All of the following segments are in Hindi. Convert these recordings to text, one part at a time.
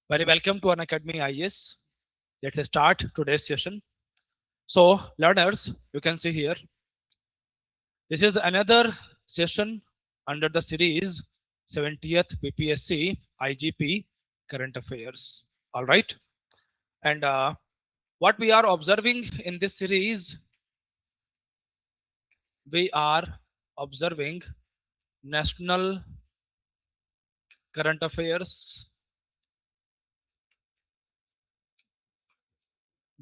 Very welcome to Unacademy IES. Let's start today's session. So, learners, you can see here, this is another session under the series 70th BPSC IGP Current Affairs. All right. And what we are observing in this series, we are observing national current affairs.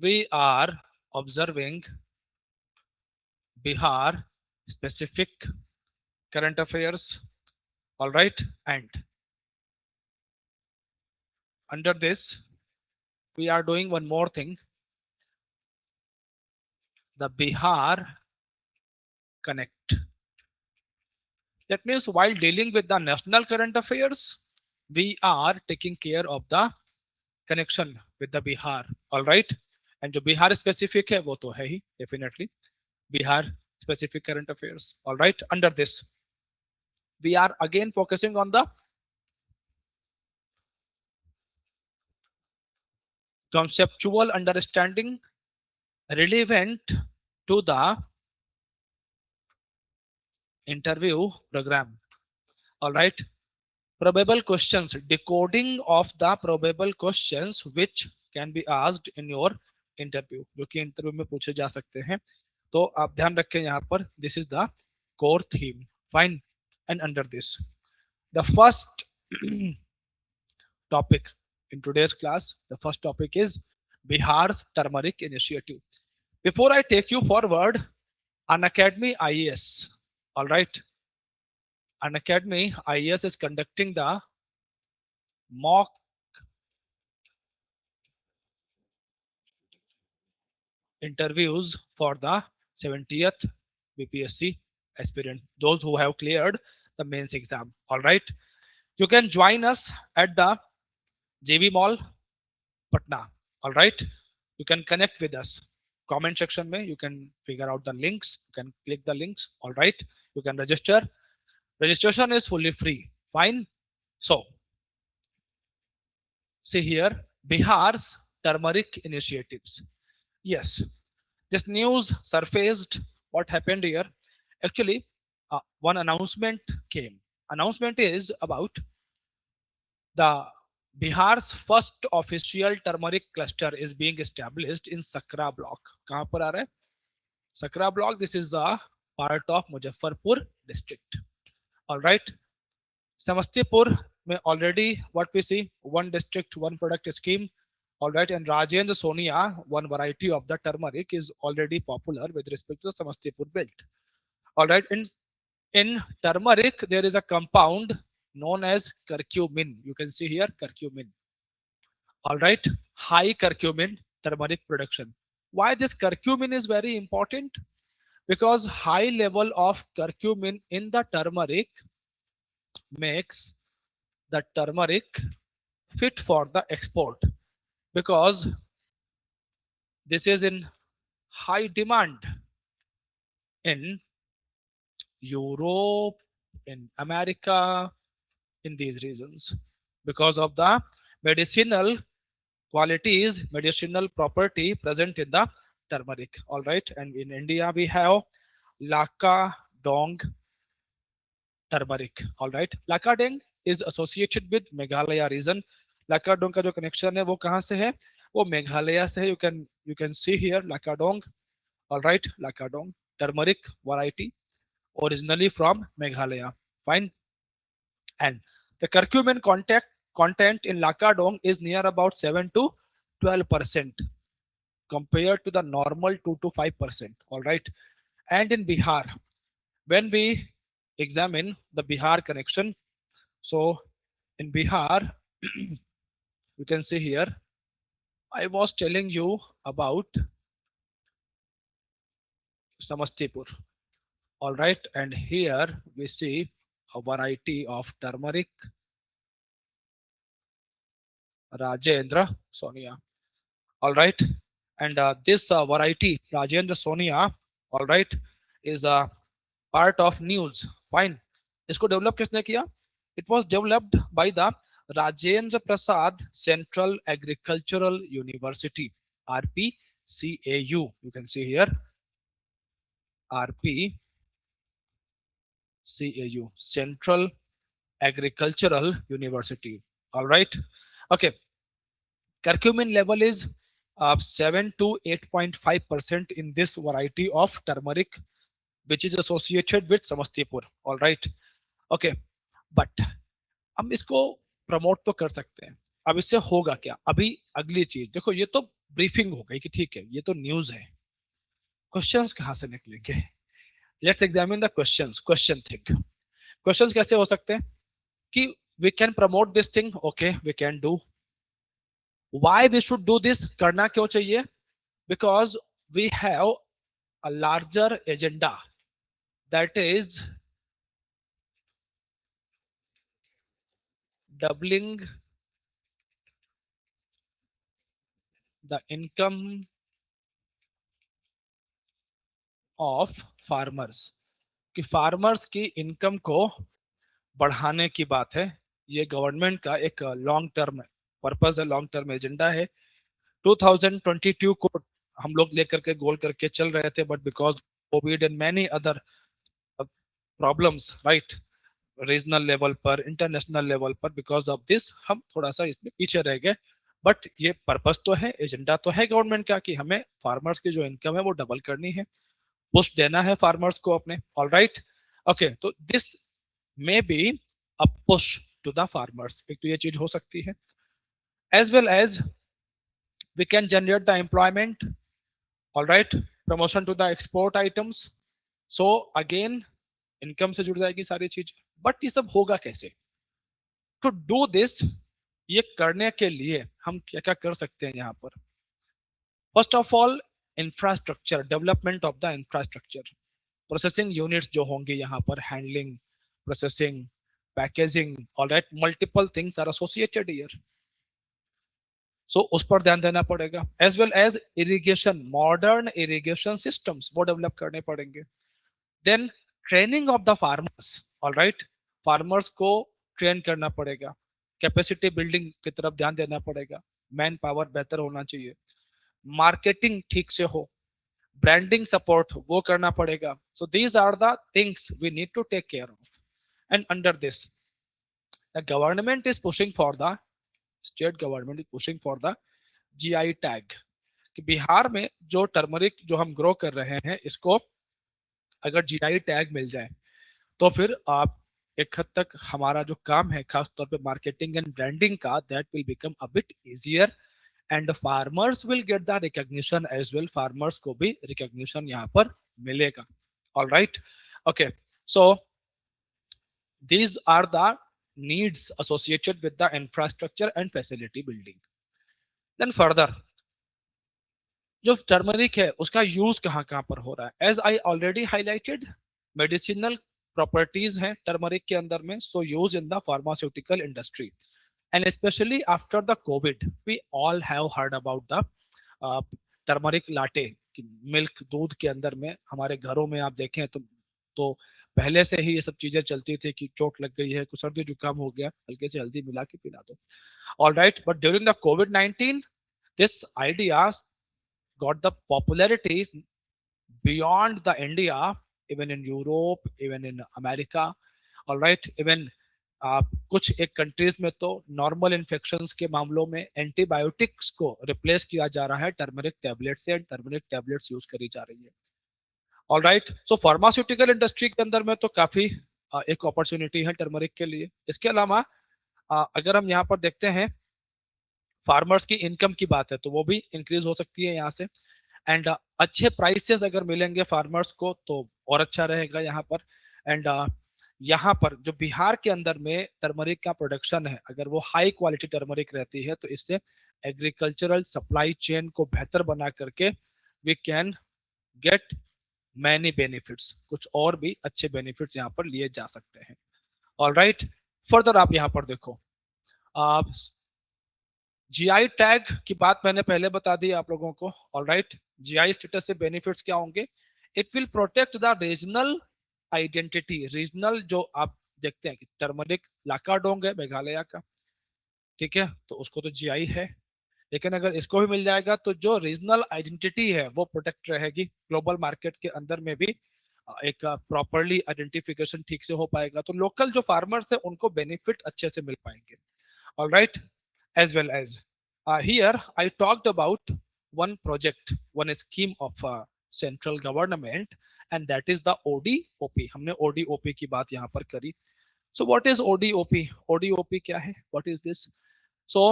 We are observing Bihar specific current affairs. All right. And under this, we are doing one more thing, the Bihar Connect. That means while dealing with the national current affairs, we are taking care of the connection with the Bihar. All right. And जो बिहार specific है वो तो है ही definitely Bihar specific current affairs. All right. Under this, we are again focusing on the conceptual understanding relevant to the interview program. All right. Probable questions, decoding of the probable questions which can be asked in your interview, जो कि इंटरव्यू में पूछे जा सकते हैं. तो आप ध्यान रखें यहाँ पर, this is the core theme. Fine. And under this, the first topic in today's class, the first topic is Bihar's Turmeric Initiative. Before I take you forward, Unacademy IES, all right, Unacademy IES is conducting the mock interviews for the 70th BPSC aspirant, those who have cleared the mains exam. All right. You can join us at the JB Mall, Patna. All right. You can connect with us. Comment section mein you can figure out the links. You can click the links. All right. You can register. Registration is fully free. Fine. So, see here, Bihar's turmeric initiatives. Yes, this news surfaced. What happened here? Actually, one announcement came. Announcement is about the Bihar's first official turmeric cluster is being established in Sakra block. कहाँ पर आ रहा है? Sakra block. This is a part of Muzaffarpur district. All right. Samastipur में already what we see, one district, one product scheme. All right, and Rajendra Sonia, one variety of the turmeric is already popular with respect to the Samastipur belt. All right, in turmeric there is a compound known as curcumin. You can see here curcumin. All right, high curcumin turmeric production. Why this curcumin is very important? Because high level of curcumin in the turmeric makes the turmeric fit for the export, because this is in high demand in Europe, in America, in these regions, because of the medicinal qualities, medicinal property present in the turmeric. All right. And in India, we have Laka Dong turmeric. All right. Laka Dong is associated with Meghalaya region. Laka Dong का जो connection है वो कहाँ से है? वो मेघालय से है. You can see here Laka Dong. All right. Laka Dong turmeric variety originally from Meghalaya. Fine. And the curcumin content in Laka Dong is near about 7 to 12% compared to the normal 2 to 5%. All right. And in Bihar, when we examine the Bihar connection, so in Bihar, you can see here, I was telling you about Samastipur. All right. And here we see a variety of turmeric, Rajendra Sonia. All right. And this variety, Rajendra Sonia, all right, is a part of news. Fine. इसको develop किसने किया? It was developed by the Rajendra Prasad Central Agricultural University, RPCAU. You can see here RPCAU, Central Agricultural University. All right. Okay. Curcumin level is 7 to 8.5% in this variety of turmeric, which is associated with Samastipur. All right. Okay. But हम इसको प्रमोट तो कर सकते हैं. अब इससे होगा क्या? अभी अगली चीज देखो, ये तो ब्रीफिंग हो गई कि ठीक है, ये तो न्यूज है. क्वेश्चंस कहां से निकलेंगे? Let's examine the questions. Question think. Questions कैसे हो सकते हैं कि we can promote this thing. Okay, we can do. Why we should do this? करना क्यों चाहिए? Because we have a larger agenda, that is doubling the income of farmers. कि फार्मर्स की इनकम को बढ़ाने की बात है. ये गवर्नमेंट का एक लॉन्ग टर्म पर्पस है, लॉन्ग टर्म एजेंडा है. 2022 को हम लोग लेकर के गोल करके चल रहे थे, but because Covid and many other problems, right, regional level पर, इंटरनेशनल लेवल पर, बिकॉज ऑफ दिस हम थोड़ा सा इसमें पीछे रह गए. बट ये पर्पस तो है, एजेंडा तो है गवर्नमेंट का कि हमें फार्मर्स की जो इनकम है वो डबल करनी है, पुश देना है फार्मर्स को अपने. All right. ओके, तो this may be a push to the farmers. एक तो ये चीज हो सकती है. As well as we can generate the employment. All right. Promotion to the export items. So again income से जुड़ जाएगी सारी चीज. बट ये सब होगा कैसे? टू डू दिस, ये करने के लिए हम क्या क्या कर सकते हैं यहाँ पर? First of all, infrastructure, development of the infrastructure. Processing units जो होंगे यहाँ पर, handling, processing, packaging, alright, multiple things are associated here. So उस पर ध्यान देना पड़ेगा. As well as irrigation, modern irrigation systems वो डेवलप करने पड़ेंगे. Then training of the farmers. Alright, farmers को ट्रेन करना पड़ेगा. कैपेसिटी बिल्डिंग की तरफ ध्यान देना पड़ेगा. मैन पावर बेहतर होना चाहिए. मार्केटिंग ठीक से हो. ब्रांडिंग सपोर्ट वो करना पड़ेगा. So these are the things we need to take care of. And under this the government is pushing for the, state government is pushing for the GI tag. कि बिहार में जो टर्मरिक जो हम ग्रो कर रहे हैं, इसको अगर जीआई टैग मिल जाए तो फिर आप एक हद तक हमारा जो काम है, खास तौर पे मार्केटिंग एंड ब्रांडिंग का, that will become a bit easier and farmers will get the recognition as well. Farmers को भी रिकॉग्निशन यहाँ पर मिलेगा. All right. Okay, so these are the needs associated with the infrastructure and facility building. Then further, जो टर्मरिक है उसका यूज कहाँ कहाँ पर हो रहा है? As I already highlighted, medicinal properties हैं टर्मरिक के अंदर में. So use in the pharmaceutical industry and specially after the COVID we all have heard about the turmeric latte. Milk, दूध के अंदर में हमारे घरों में आप देखें तो पहले से ही ये सब चीजें चलती थी कि चोट लग गई है, कुछ सर्दी जुकाम हो गया, हल्के से हल्दी मिला के पिला दो. All right. But during the covid this idea got the popularity beyond the India, even in Europe, even in America. All right, even कुछ एक कंट्रीज में तो नॉर्मल इन्फेक्शंस के मामलों में एंटीबायोटिक्स को रिप्लेस किया जा रहा है टर्मरिक टैबलेट से, एंड टर्मरिक टैबलेट्स यूज करी जा रही है. All right. So pharmaceutical industry के अंदर में तो काफी एक अपॉर्चुनिटी है टर्मरिक के लिए. इसके अलावा अगर हम यहाँ पर देखते हैं फार्मर्स की इनकम की बात है तो वो भी इंक्रीज हो सकती है यहाँ से. एंड अच्छे प्राइसेस अगर मिलेंगे फार्मर्स को तो और अच्छा रहेगा यहाँ पर. एंड यहाँ पर जो बिहार के अंदर में टर्मरिक का प्रोडक्शन है, अगर वो हाई क्वालिटी टर्मरिक रहती है तो इससे एग्रीकल्चरल सप्लाई चेन को बेहतर बना करके we can get many benefits. कुछ और भी अच्छे बेनिफिट्स यहाँ पर लिए जा सकते हैं. All right. फर्दर आप यहाँ पर देखो, आप जीआई टैग की बात मैंने पहले बता दी आप लोगों को. All right. जीआई स्टेटस से बेनिफिट्स क्या होंगे? It will protect the regional identity. Regional जो आप देखते हैं कि टर्मरिक लाकाडोंग है मेघालय का, ठीक है, तो उसको तो जीआई है। लेकिन अगर इसको भी मिल जाएगा तो जो रीजनल आइडेंटिटी है वो प्रोटेक्ट रहेगी, ग्लोबल मार्केट के अंदर में भी एक प्रॉपरली आइडेंटिफिकेशन ठीक से हो पाएगा, तो लोकल जो फार्मर्स है उनको बेनिफिट अच्छे से मिल पाएंगे। All right, as well as here I talked about one project, one scheme of central government, and that is the ODOP. हमने ODOP की बात यहाँ पर करी। So what is ODOP? ODOP क्या है? What is this? So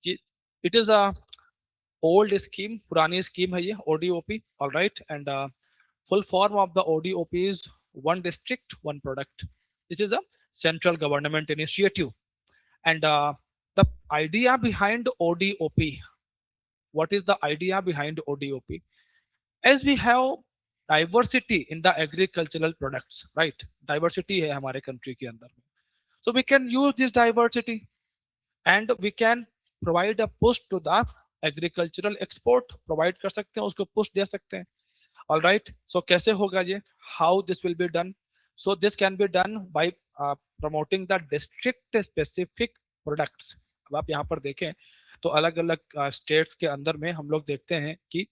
it is a old scheme, पुरानी scheme है ये ODOP. All right, and full form of the ODOP is one district, one product. This is a central government initiative. And the idea behind ODOP, what is the idea behind ODOP? As we have diversity in the agricultural products, right? Diversity है हमारे country के अंदर में. So we can use this diversity and we can provide a push to the agricultural export. Provide कर सकते हैं, उसको push दे सकते हैं. All right. So कैसे होगा ये? How this will be done? So this can be done by promoting the district specific products. अब आप यहाँ पर देखें तो अलग अलग स्टेट्स के अंदर में हम लोग देखते हैं कि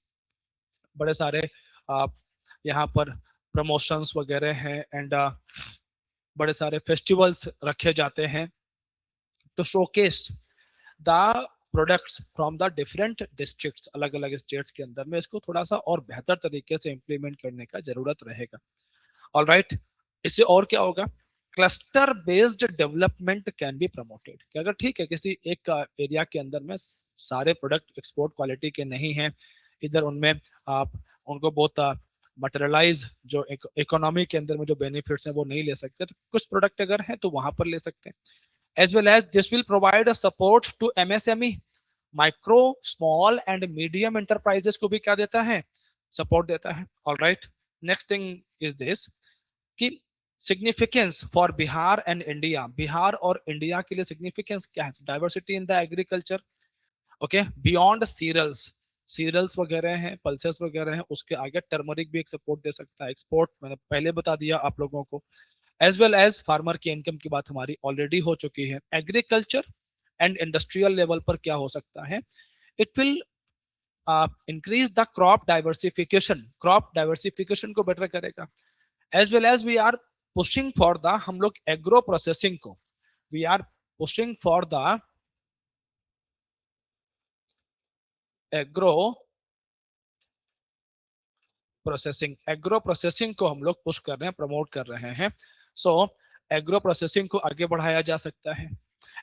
बड़े सारे यहाँ पर प्रमोशंस वगैरह हैं एंड बड़े सारे फेस्टिवल्स रखे जाते हैं तो showcase the products from the different districts, अलग अलग स्टेट्स के अंदर में इसको थोड़ा सा और बेहतर तरीके से इम्प्लीमेंट करने का जरूरत रहेगा. ऑल राइट, इससे और क्या होगा? Cluster based development can be promoted. कि अगर ठीक है किसी एक एरिया के अंदर में सारे प्रोडक्ट एक्सपोर्ट क्वालिटी के नहीं हैं, इधर उनमें आप उनको बहुत मटेरियलाइज जो इकोनॉमी के अंदर में जो बेनिफिट्स हैं वो नहीं ले सकते, तो कुछ प्रोडक्ट अगर हैं तो वहां पर ले सकते हैं. As well as this will provide a support to MSME, micro small and medium enterprises को भी क्या देता है? सपोर्ट देता है. All right, next thing is this कि significance for Bihar and India. Bihar और इंडिया के लिए सिग्निफिकेंस क्या है? Diversity in the agriculture. Okay, beyond cereals, cereals वगैरह हैं, पल्सेस वगैरह हैं, उसके आगे टर्मरिक भी एक सपोर्ट दे सकता है. एक्सपोर्ट मैंने पहले बता दिया आप लोगों को. एज वेल एज फार्मर की इनकम की बात हमारी ऑलरेडी हो चुकी है. एग्रीकल्चर एंड इंडस्ट्रियल लेवल पर क्या हो सकता है? It will increase the crop diversification. Crop diversification को बेटर करेगा. As well as we are pushing for the, हम लोग एग्रो प्रोसेसिंग को, we are pushing for the agro processing. Agro processing को हम लोग पुश कर रहे हैं, प्रमोट कर रहे हैं. सो एग्रो प्रोसेसिंग को आगे बढ़ाया जा सकता है.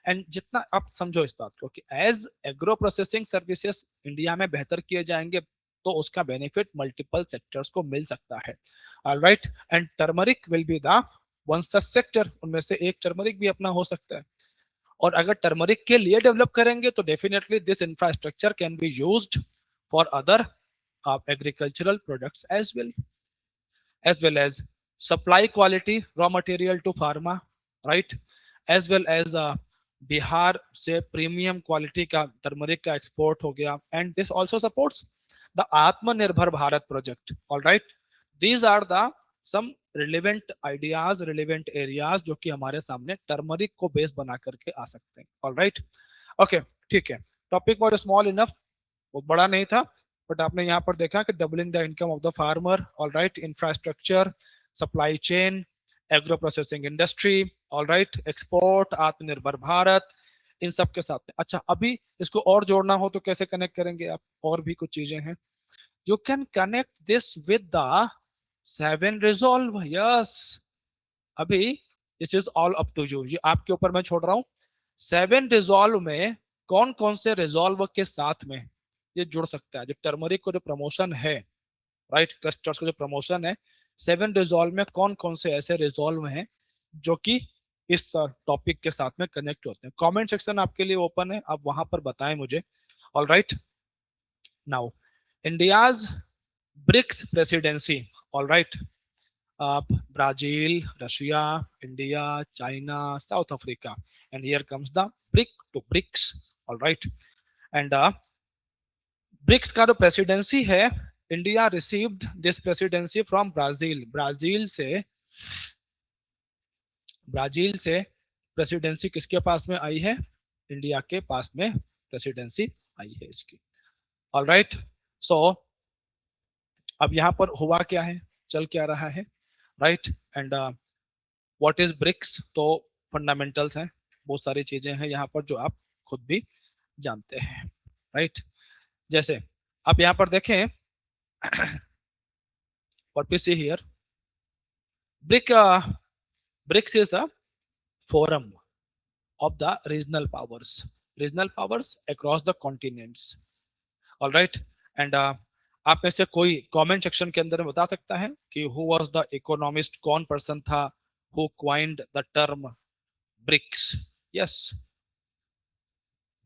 एंड जितना आप समझो इस बात को कि as agro processing services India में बेहतर किए जाएंगे तो उसका बेनिफिट मल्टीपल सेक्टर्स को मिल सकता है. Alright, and turmeric will be the one such sector. उनमें से एक टर्मरिक भी अपना हो सकता है. और अगर टर्मरिक के लिए डेवलप करेंगे तो definitely this infrastructure can be used for other agricultural products as well as supply quality raw material to pharma, right? As well as Bihar से प्रीमियम क्वालिटी का टर्मरिक का एक्सपोर्ट हो गया. And this also supports the Atmanirbhar Bharat project. All right, these are the some relevant ideas, relevant areas जो कि हमारे सामने टर्मरिक को बेस बना करके आ सकते हैं. ऑल राइट, ओके, ठीक है. टॉपिक वॉज स्मॉल इनफ, बहुत बड़ा नहीं था, बट आपने यहाँ पर देखा कि doubling the income of the farmer. All right, infrastructure, supply chain, agro processing industry, all right, export, आत्मनिर्भर भारत, इन सब के साथ में. अच्छा, अभी इसको और जोड़ना हो तो कैसे कनेक्ट करेंगे आप? और भी कुछ चीजें हैं. You can connect this with the 7 resolve. Yes, अभी this is all up to you, ये आपके ऊपर मैं छोड़ रहा हूँ. 7 रिजॉल्व में कौन कौन से रिजॉल्व के साथ में ये जुड़ सकता है? जो टर्मरिक को जो प्रमोशन है, राइट, क्लस्टर्स को जो प्रमोशन है, 7 रिजॉल्व में कौन कौन से ऐसे रिजॉल्व हैं जो कि इस टॉपिक के साथ में कनेक्ट होते हैं? कमेंट सेक्शन आपके लिए ओपन है, आप वहां पर बताएं मुझे. All right, now India's BRICS presidency. All right, Brazil, Russia, India, China, South Africa, and here comes the BRIC to BRICS. All right, and BRICS का जो प्रेसिडेंसी है, India received this presidency from Brazil. Brazil से प्रेसिडेंसी किसके पास में आई है? इंडिया के पास में प्रेसिडेंसी आई है इसकी। ऑलराइट, सो अब यहाँ पर हुआ क्या है, चल क्या रहा है, right. And what is BRICS, तो फंडामेंटल्स हैं, बहुत सारी चीजें हैं यहाँ पर जो आप खुद भी जानते हैं, राइट। जैसे आप यहाँ पर देखें, what we see here, BRICS is a forum of the regional powers across the continents, all right। and आप में से कोई कमेंट सेक्शन के अंदर बता सकता है कि हु वाज द इकोनॉमिस्ट, कौन पर्सन था who coined the term BRICS? Yes,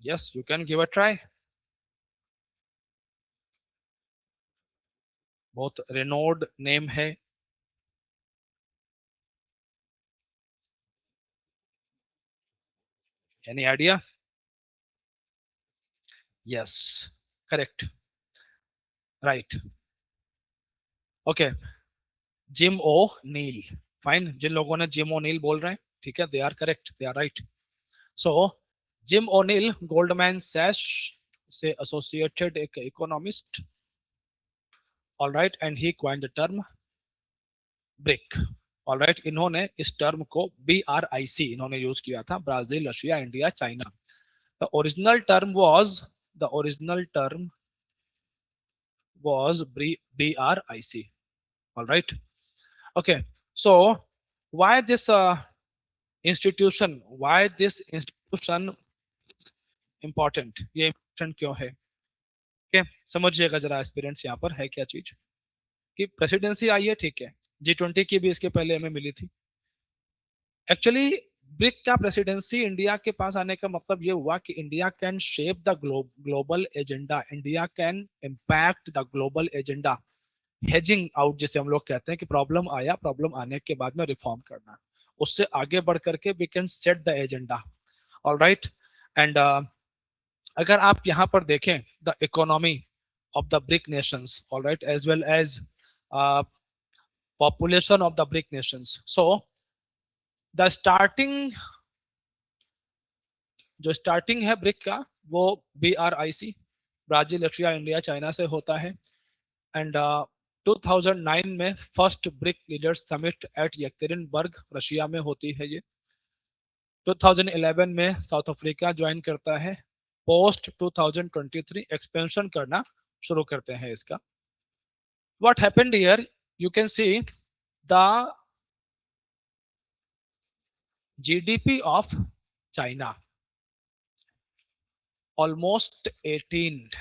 yes, you can give a try. बहुत रेनोड नेम है। Any idea? Yes, correct, right, okay, Jim O'Neill. Fine, जिन लोगों ने जिम ओ नील बोल रहे हैं, ठीक है, they are correct, they are right. So Jim O'Neill, Goldman Sachs से एसोसिएटेड एक economist, alright, and he coined the term BRIC, alright. इन्होंने इस टर्म को BRIC इन्होंने यूज किया था, Brazil, Russia, India, China. The original term was BRIC, all right, okay। So why this institution important, ये important क्यों है? okay, समझिएगा जरा एस्पिरेंट्स, यहाँ पर है क्या चीज कि प्रेसिडेंसी आई है, ठीक है, G20 की भी इसके पहले हमें मिली थी। एक्चुअली ब्रिक का प्रेसिडेंसी इंडिया के पास आने का मतलब ये हुआ कि India can shape the global agenda, India can impact the global agenda, hedging out जिसे हम लोग कहते हैं कि प्रॉब्लम आया, प्रॉब्लम आने के बाद में रिफॉर्म करना, उससे आगे बढ़ करके we can set the agenda, alright. And अगर आप यहाँ पर देखें the economy of the BRIC nations, alright, as well as population of the BRIC nations, so the starting है ब्रिक का वो BRIC, Brazil, Russia, India, China से होता है। एंड 2009 में first BRIC leaders summit at Yekaterinburg, Russia में होती है ये। 2011 में साउथ अफ्रीका ज्वाइन करता है। पोस्ट 2023 एक्सपेंशन करना शुरू करते हैं इसका। What happened here, you can see the GDP of China almost 18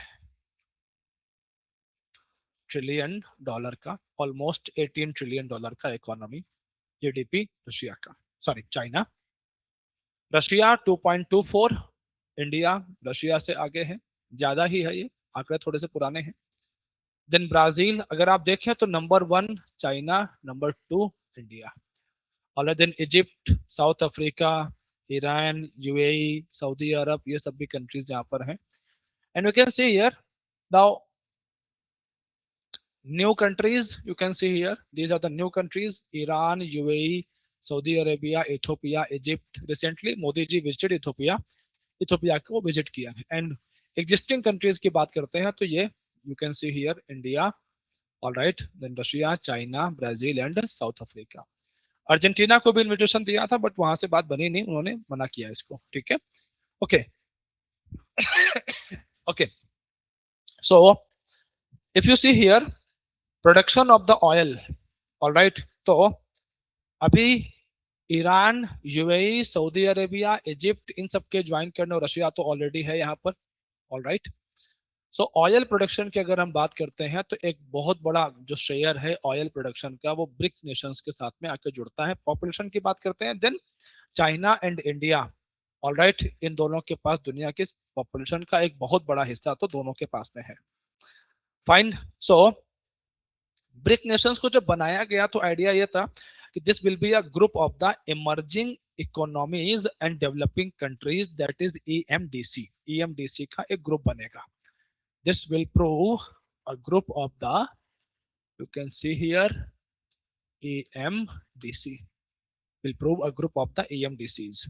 trillion dollar का, ऑलमोस्ट 18 ट्रिलियन डॉलर का इकोनॉमी GDP रशिया का, sorry China. Russia 2.24, India Russia से आगे है, ज्यादा ही है, ये आंकड़े थोड़े से पुराने हैं। देन ब्राजील अगर आप देखें तो नंबर 1 चाइना, नंबर 2 इंडिया, और then Egypt, South Africa, Iran, UAE, Saudi Arab, ये सब भी कंट्रीज यहाँ पर हैं। And you can see here now new countries, you can see here these are the new countries: Iran, UAE, Saudi Arabia, Ethiopia, Egypt। recently Modi ji visited Ethiopia को विजिट किया है। एंड एग्जिस्टिंग कंट्रीज की बात करते हैं तो ये you can see here India, all right, then Russia, China, Brazil and South Africa. Argentina को भी इनविटेशन दिया था बट वहां से बात बनी नहीं, उन्होंने मना किया इसको, ठीक है, okay. Okay, so if you see here production of the oil, alright, तो अभी Iran, UAE, Saudi Arabia, Egypt, इन सब के ज्वाइन करने, और रशिया तो ऑलरेडी है यहाँ पर, ऑलराइट। सो ऑयल प्रोडक्शन की अगर हम बात करते हैं तो एक बहुत बड़ा जो शेयर है ऑयल प्रोडक्शन का वो ब्रिक नेशंस के साथ में आके जुड़ता है। पॉपुलेशन की बात करते हैं then China and India, alright, इन दोनों के पास दुनिया की पॉपुलेशन का एक बहुत बड़ा हिस्सा तो दोनों के पास में है। फाइन, सो ब्रिक नेशंस को जब बनाया गया तो आइडिया ये था कि this will be a group of the emerging economies and developing countries, that is EMDC का एक ग्रुप बनेगा। This will prove a group of the, you can see here, EMDC will prove a group of the EMDCs,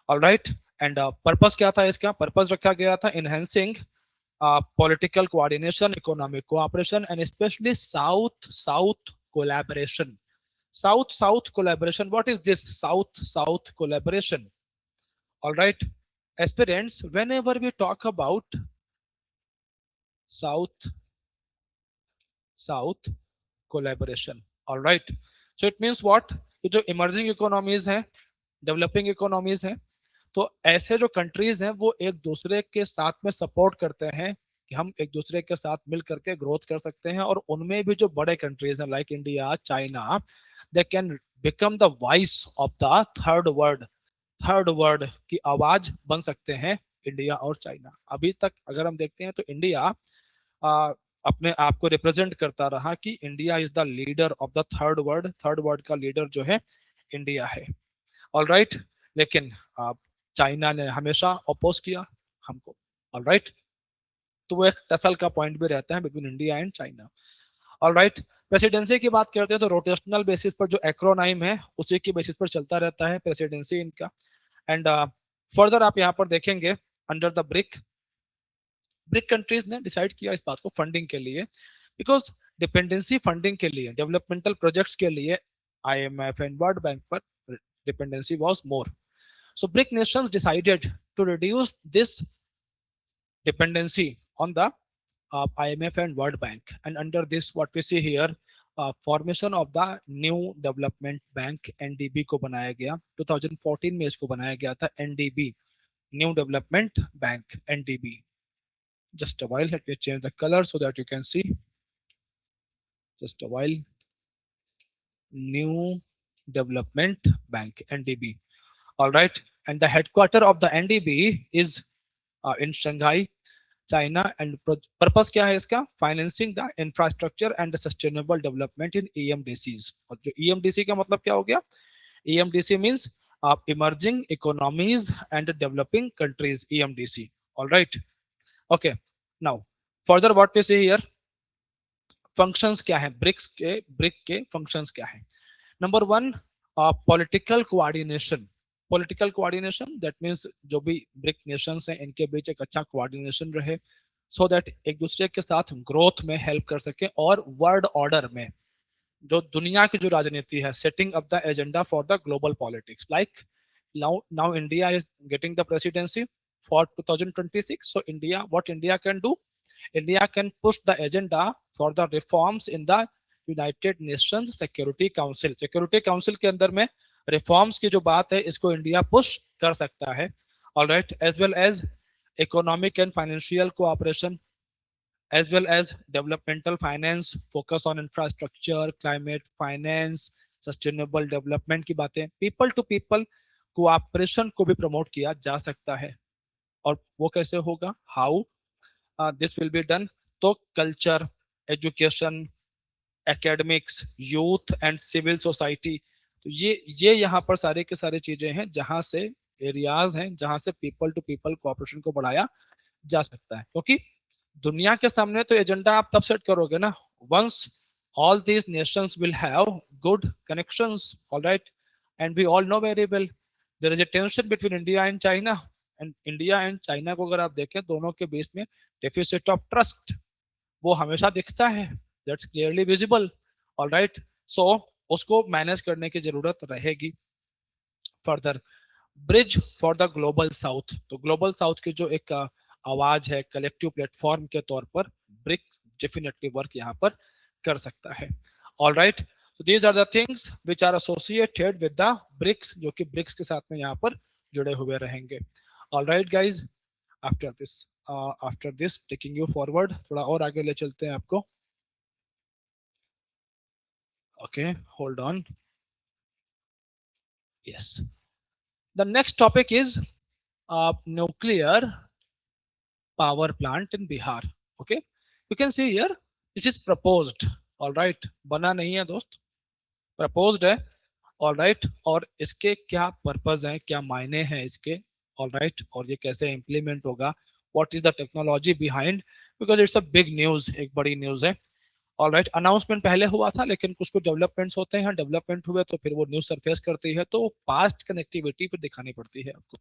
all right। And purpose क्या था इसका? पर्पस रखा गया था enhancing political coordination, economic cooperation, and especially South-South collaboration. South-South collaboration. What is this South-South collaboration? All right, aspirants, whenever we talk about South-South collaboration, all right, so it means what? ये जो emerging economies हैं, developing economies हैं, तो ऐसे जो कंट्रीज हैं वो एक दूसरे के साथ में सपोर्ट करते हैं कि हम एक दूसरे के साथ मिल करके ग्रोथ कर सकते हैं, और उनमें भी जो बड़े कंट्रीज हैं like India, China, they can become the voice of the third world की आवाज बन सकते हैं इंडिया और चाइना। अभी तक अगर हम देखते हैं तो इंडिया अपने आप को रिप्रेजेंट करता रहा कि India is the leader of the third world का लीडर जो है इंडिया है। ऑल राइट, लेकिन चाइना ने हमेशा अपोज किया हमको। ऑल राइट, तो वो एक टसल का पॉइंट भी रहता है between India and China. All right, presidency की बात करते हैं तो रोटेशनल बेसिस पर जो एक्रोनाइम है उसी की बेसिस पर चलता रहता है प्रेसिडेंसी इनका। एंड फर्दर आप यहाँ पर देखेंगे अंडर द ब्रिक कंट्रीज ने डिसाइड किया इस बात को फंडिंग के लिए, बिकॉज डिपेंडेंसी फंडिंग के लिए, डेवलपमेंटल प्रोजेक्ट्स के लिए IMF एंड वर्ल्ड बैंक पर dependency was more. So BRIC nations decided to reduce this dependency on the IMF and World Bank. And under this, what we see here, formation of the New Development Bank (NDB) को बनाया गया 2014 में, इसको बनाया गया था NDB, New Development Bank NDB. Just a while, let me change the color so that you can see. Just a while. New Development Bank NDB. All right, and the headquarter of the NDB is in Shanghai, China, and purpose क्या है इसका? Financing the infrastructure and the sustainable development in EMDCs. और जो EMDC का मतलब क्या हो गया? EMDC means emerging economies and developing countries, EMDC. All right, okay, now further what we see here, functions क्या है ब्रिक के functions क्या है? Number 1, political coordination. Political coordination that means जो भी ब्रिक नेशंस हैं इनके बीच एक अच्छा कोऑर्डिनेशन रहे, सो दैट एक दूसरे के साथ ग्रोथ में हेल्प कर सके, और वर्ल्ड ऑर्डर में जो दुनिया की जो राजनीति है, setting up the agenda for the global politics. Like now India is getting the presidency for 2026, so what India can do, India can push the agenda for the reforms in the United Nations security council. Security council के अंदर में रिफॉर्म्स की जो बात है इसको इंडिया पुश कर सकता है। All right, as well as economic and financial cooperation, as well as developmental finance, focus on infrastructure, climate finance, sustainable development की बातें, पीपल टू पीपल कोऑपरेशन को भी प्रमोट किया जा सकता है। और वो कैसे होगा? How this will be done? तो culture, education, academics, youth and civil society, तो ये यहाँ पर सारे के सारे चीजें हैं जहां से एरियाज हैं जहां से पीपल टू पीपल कोऑपरेशन को बढ़ाया जा सकता है। क्योंकि दुनिया के सामने तो एजेंडा आप तब सेट करोगे ना once all these nations will have good connections, all right, and we all know very well there is a tension between India and China, and India and China को अगर आप देखें दोनों के बीच में डेफिसिट ऑफ ट्रस्ट वो हमेशा दिखता है, that's clearly visible. All right, so उसको मैनेज करने की जरूरत रहेगी। Further, bridge for the global south, तो ग्लोबल साउथ की जो एक आवाज है कलेक्टिव प्लेटफॉर्म के तौर पर ब्रिक्स डेफिनेटली वर्क यहाँ पर कर सकता है। All right, so these are the things which are associated with the BRICS, जो कि ब्रिक्स के साथ में यहाँ पर जुड़े हुए रहेंगे। All right guys, after this taking you forward, थोड़ा और आगे ले चलते हैं आपको। Okay, hold on. Yes, the next topic is nuclear power plant in Bihar. Okay, you can see here this is proposed. All right, बना नहीं है दोस्त, proposed है। All right, और इसके क्या पर्पज हैं, क्या मायने हैं इसके? All right, और ये कैसे इम्प्लीमेंट होगा? What is the technology behind? Because it's a big news, एक बड़ी न्यूज है। ऑल राइट, अनाउंसमेंट पहले हुआ था लेकिन कुछ कुछ डेवलपमेंट्स होते हैं, डेवलपमेंट हुए तो फिर वो न्यूज सरफेस करती है, तो पास्ट कनेक्टिविटी फिर दिखानी पड़ती है आपको।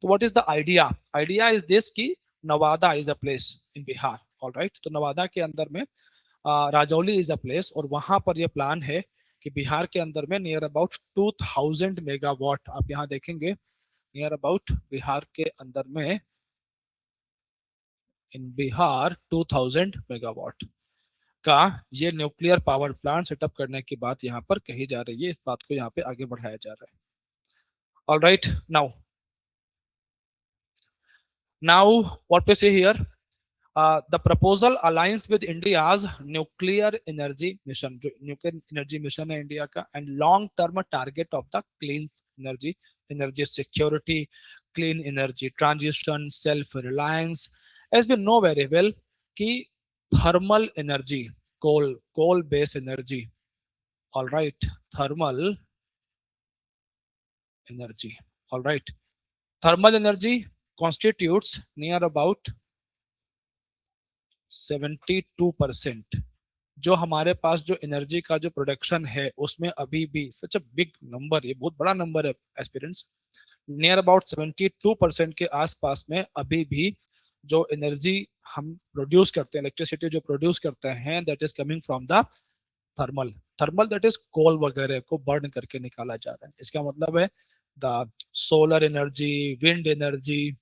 तो what is the idea? Idea is this कि Nawada is a place in Bihar, alright. तो नवादा के अंदर में राजौली इज अ प्लेस, और वहां पर ये प्लान है कि बिहार के अंदर में नियर अबाउट 2000 मेगावाट, आप यहाँ देखेंगे नियर अबाउट बिहार के अंदर में, इन बिहार 2000 मेगावाट का ये न्यूक्लियर पावर प्लांट सेटअप करने की बात यहाँ पर कही जा रही है। इस बात को यहाँ पे आगे बढ़ाया जा रहा है। All right, now what we see here, the proposal aligns with India's nuclear energy mission, जो न्यूक्लियर एनर्जी मिशन है इंडिया का, and long term target of the clean energy, energy security, clean energy transition, self reliance. As we know very well कि thermal energy, coal based energy, all right, thermal energy, all right, thermal energy constitutes near about 72%। जो हमारे पास जो एनर्जी का जो प्रोडक्शन है उसमें अभी भी सच अ बिग नंबर, ये बहुत बड़ा नंबर है एस्पिरेंट्स, नियर अबाउट 72% के आसपास में अभी भी जो एनर्जी हम प्रोड्यूस करते हैं, इलेक्ट्रिसिटी जो प्रोड्यूस करते हैं, that is coming from the thermal. Thermal that is coal वगैरह को बर्न करके निकाला जा रहा है। इसका मतलब है the solar energy, wind energy,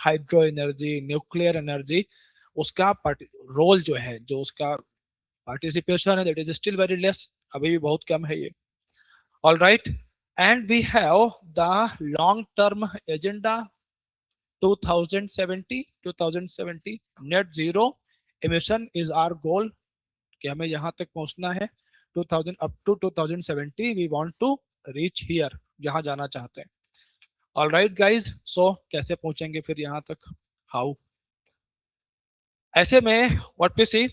hydro energy, nuclear energy, उसका रोल जो है, जो उसका पार्टिसिपेशन है, that is still very less, अभी भी बहुत कम है ये। All right, and we have the long term agenda 2070 net zero emission is our goal, कि हमें यहाँ तक पहुंचना है 2000 up to 2070 we want to reach here, यहाँ जाना चाहते हैं। ऑल राइट गाइज, सो कैसे पहुंचेंगे फिर यहाँ तक, हाउ? ऐसे में what we see,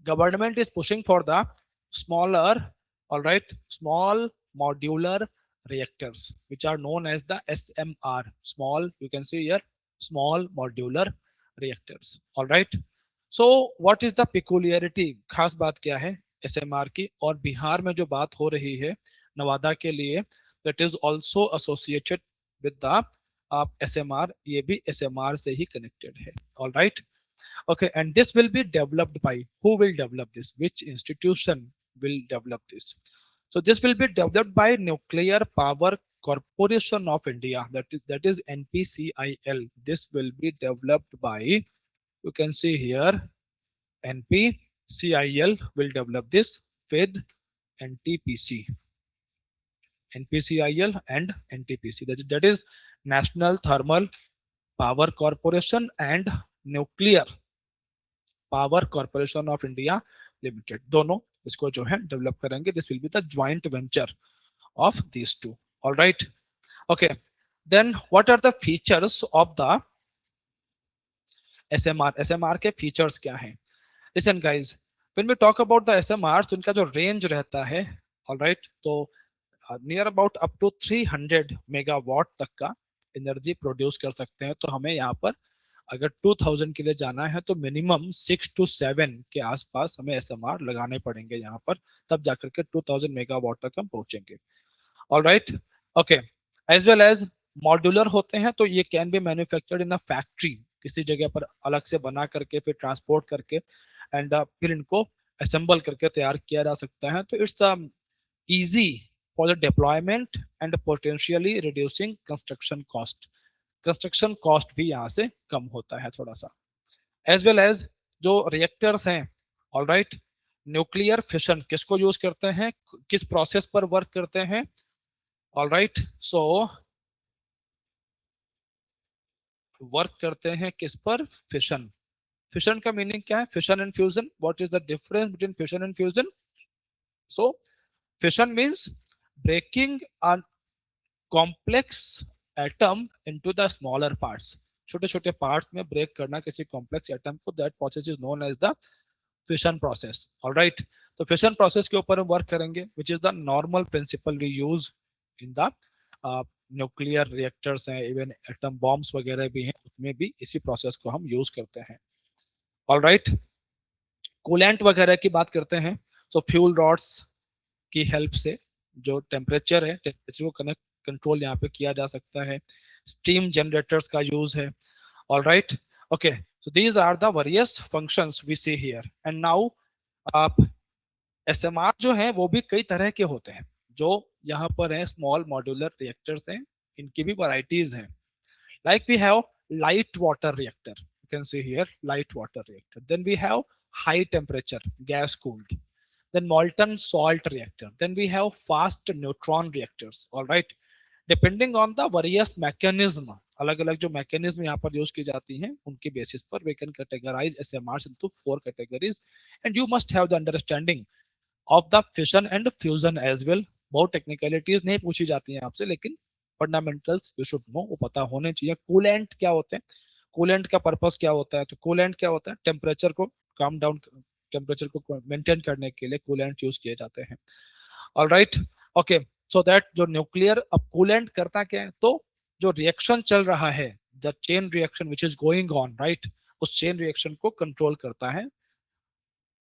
government is pushing for the smaller, all right, small modular reactors, which are known as the SMR, small, you can see here, small modular reactors, all right। So what is the peculiarity, खास बात क्या है SMR की? और बिहार में जो बात हो रही है नवादा के लिए, that is also associated with the SMR, ये भी SMR से ही connected है, all right। Okay, and this will be developed by, who will develop this, which institution will develop this? So this will be developed by Nuclear Power Corporation of India, that is NPCIL. This will be developed by, you can see here, NPCIL will develop this with NTPC, NPCIL and NTPC, that is National Thermal Power Corporation and Nuclear Power Corporation of India Limited, दोनों इसको जो है डेवलप करेंगे। This will be the joint venture of this two, all right. Okay, then what are the features of the SMR? SMR के फीचर्स क्या हैं? Listen guys, when we talk about the SMR, तो इनका जो रेंज रहता है, ऑलराइट, तो near about up to 300 megawatt तक का एनर्जी प्रोड्यूस कर सकते हैं। तो हमें यहाँ पर अगर 2000 के लिए जाना है तो मिनिमम 6 to 7 के आसपास हमें एसएमआर लगाने पड़ेंगे यहाँ पर, तब जाकर के 2000 मेगावाट तक हम पहुंचेंगे। All right, okay, as well as modular होते हैं, तो ये can be manufactured in a factory, किसी जगह पर अलग से बना करके फिर ट्रांसपोर्ट करके एंड फिर इनको असेंबल करके तैयार किया जा सकता है। तो it's easy for the deployment and potentially reducing construction cost, construction cost भी यहाँ से कम होता है थोड़ा सा। एज वेल एज जो रिएक्टर्स हैं, ऑलराइट, न्यूक्लियर फिशन किसको यूज करते हैं, किस प्रोसेस पर वर्क करते हैं, ऑलराइट, सो वर्क करते हैं किस पर, फिशन। फिशन का मीनिंग क्या है? Fission and fusion, what is the difference between fission and fusion? So fission means breaking a complex atom into the smaller parts, छोटे छोटे पार्ट्स में ब्रेक करना किसी कॉम्प्लेक्स एटम को, that process is known as the fission process, all right. तो फिशन प्रोसेस के ऊपर हम वर्क करेंगे, which is the normal principle we use in the nuclear reactors हैं, इवन एटम बॉम्ब्स वगैरह भी हैं, उसमें भी इसी प्रोसेस को हम यूज करते हैं, ऑलराइट। कूलेंट वगैरह की बात करते हैं, सो फ्यूल रॉड्स की हेल्प से जो टेम्परेचर है, टेम्परेचर को कनेक्ट कंट्रोल यहाँ पे किया जा सकता है। steam generators का use है. All right. Okay. So these are the various functions we see here. And now आप SMR जो है वो भी कई तरह के होते हैं. जो यहाँ पर है स्मॉल मॉड्यूलर रिएक्टर्स हैं, इनकी भी वैरायटीज हैं. Like we have light water reactor. You can see here light water reactor. Then we have high temperature gas cooled. Then molten salt reactor. Then we have fast neutron reactors. All right. Depending on the various mechanism, अलग अलग जो मैकेनिज्म यहाँ पर यूज की जाती हैं उनके बेसिस पर we can categorize SMRs into 4 categories, and you must have the understanding of the fission and fusion as well. बहुत टेक्निकलिटीज नहीं पूछी जाती हैं आपसे, लेकिन फंडामेंटल्स यू शुड नो, वो पता होने चाहिए. कूलेंट क्या होते हैं, कूलेंट का पर्पस क्या होता है? तो कूलेंट क्या होता है? टेम्परेचर को काम डाउन, टेम्परेचर को मेंटेन करने के लिए कूलेंट यूज किए जाते हैं. All right. Okay. So that जो न्यूक्लियर, अब कूलेंट करता क्या है? तो जो रिएक्शन चल रहा है, the chain reaction which is going on, right, उस चेन रिएक्शन को कंट्रोल करता है,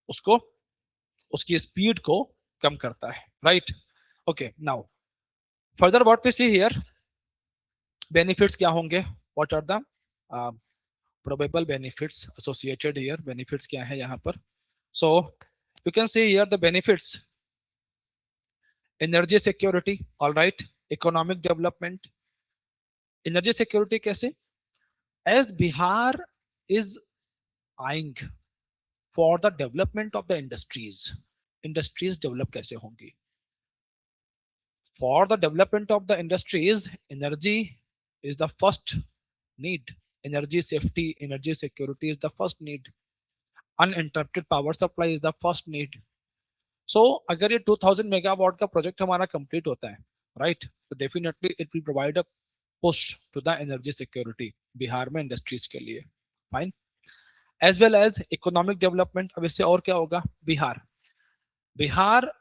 उसको, उसकी स्पीड को कम करता है. Right. Okay. Now further what we see here, benefits क्या होंगे? What are the probable benefits associated here? Benefits क्या है यहाँ पर? So you can see here the benefits. Energy security. All right. Economic development. Energy security कैसे? As Bihar is eyeing for the development of the industries, industries develop कैसे होंगी? For the development of the industries, energy is the first need. Energy safety, energy security is the first need. Uninterrupted power supply is the first need. So अगर ये 2000 मेगावाट का प्रोजेक्ट हमारा कंप्लीट होता है, राइट, तो definitely it will provide a push to the energy security Bihar में इंडस्ट्रीज के लिए. Fine. As well as economic development. अब इससे और क्या होगा? बिहार, बिहार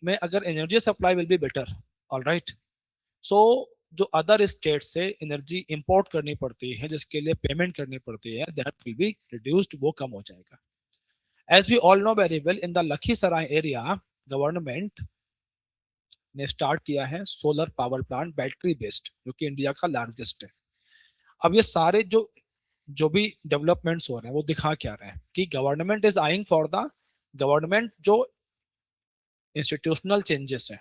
में अगर energy supply will be better, all right, so जो अदर स्टेट से एनर्जी इंपोर्ट करनी पड़ती है, जिसके लिए पेमेंट करनी पड़ती है, दैट विल बी रिड्यूस्ड, वो कम हो जाएगा. As we all know very well, in the Lakhisarai area government ने स्टार्ट किया है solar power plant, battery based, जो कि इंडिया का लार्जेस्ट है. अब ये सारे जो जो भी डेवलपमेंट्स हो रहे हैं वो दिखा क्या रहे हैं कि government is eyeing for the, government जो इंस्टीट्यूशनल चेंजेस है,